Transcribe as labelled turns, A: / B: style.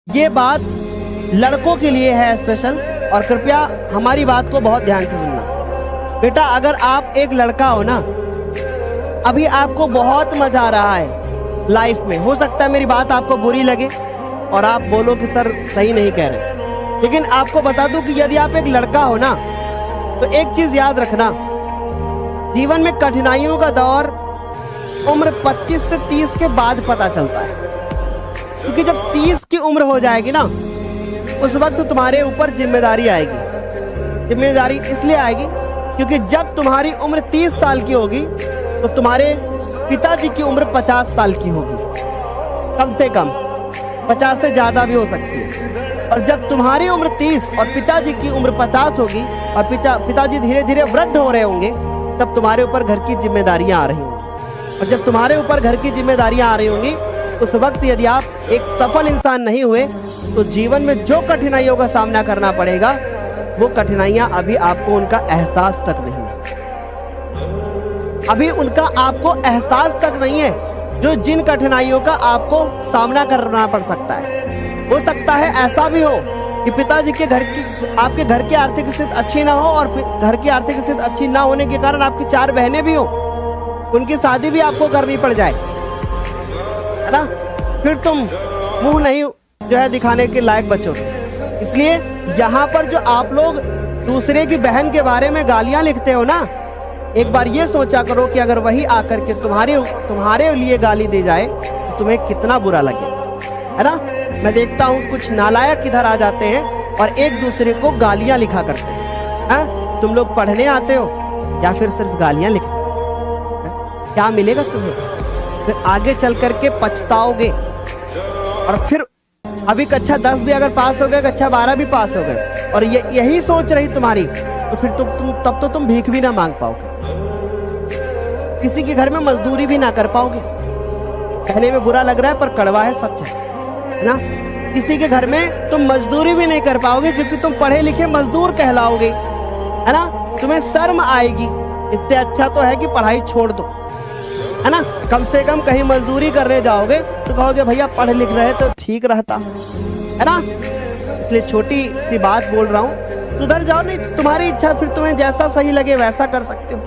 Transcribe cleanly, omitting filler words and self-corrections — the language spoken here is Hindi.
A: ये बात लड़कों के लिए है स्पेशल, और कृपया हमारी बात को बहुत ध्यान से सुनना। बेटा, अगर आप एक लड़का हो ना, अभी आपको बहुत मजा आ रहा है लाइफ में, हो सकता है मेरी बात आपको बुरी लगे और आप बोलो कि सर सही नहीं कह रहे, लेकिन आपको बता दूं कि यदि आप एक लड़का हो ना, तो एक चीज याद रखना, जीवन में कठिनाइयों का दौर उम्र 25 से 30 के बाद पता चलता है। क्योंकि जब 30 की उम्र हो जाएगी ना, उस वक्त तुम्हारे ऊपर जिम्मेदारी आएगी। जिम्मेदारी इसलिए आएगी क्योंकि जब तुम्हारी उम्र 30 साल की होगी तो तुम्हारे पिताजी की उम्र 50 साल की होगी, कम से कम 50 से ज्यादा भी हो सकती है। और जब तुम्हारी उम्र 30 और पिताजी की उम्र 50 होगी और पिताजी धीरे धीरे वृद्ध हो रहे होंगे, तब तुम्हारे ऊपर घर की जिम्मेदारियां आ रही होंगी। और जब तुम्हारे ऊपर घर की जिम्मेदारियां आ रही होंगी, उस वक्त यदि आप एक सफल इंसान नहीं हुए तो जीवन में जो कठिनाइयों का सामना करना पड़ेगा, वो कठिनाइयां अभी आपको उनका एहसास तक नहीं है। अभी उनका आपको एहसास तक नहीं है जो जिन कठिनाइयों का आपको सामना करना पड़ सकता है। हो सकता है ऐसा भी हो कि पिताजी के घर की, आपके घर की आर्थिक स्थिति अच्छी ना हो, और घर की आर्थिक स्थिति अच्छी ना होने के कारण आपकी 4 बहनें भी हो, उनकी शादी भी आपको करनी पड़ जाए, है ना। फिर तुम मुंह नहीं जो है दिखाने के लायक बचोगे। इसलिए यहाँ पर जो आप लोग दूसरे की बहन के बारे में गालियां लिखते हो ना, एक बार ये सोचा करो कि अगर वही आकर के तुम्हारे लिए गाली दे जाए तो तुम्हें कितना बुरा लगेगा, है ना। मैं देखता हूँ कुछ नालायक इधर आ जाते हैं और एक दूसरे को गालियां लिखा करते हैं। तुम लोग पढ़ने आते हो या फिर सिर्फ गालियां लिखते हो? क्या मिलेगा तुम्हें? फिर आगे चल करके पछताओगे। और फिर अभी कक्षा 10 भी अगर पास हो गए, कक्षा 12 भी पास हो गए, और यही सोच रही तुम्हारी, तो फिर तब तो तुम भीख भी ना मांग पाओगे, किसी के घर में मजदूरी भी ना कर पाओगे। कहने में बुरा लग रहा है पर कड़वा है, सच है ना। किसी के घर में तुम मजदूरी भी नहीं कर पाओगे क्योंकि तुम पढ़े लिखे मजदूर कहलाओगे, है ना। तुम्हें शर्म आएगी। इससे अच्छा तो है कि पढ़ाई छोड़ दो, है ना। कम से कम कहीं मजदूरी करने जाओगे तो कहोगे भैया पढ़ लिख रहे तो ठीक रहता, है ना। इसलिए छोटी सी बात बोल रहा हूँ, सुधर जाओ, नहीं तुम्हारी इच्छा, फिर तुम्हें जैसा सही लगे वैसा कर सकते हो।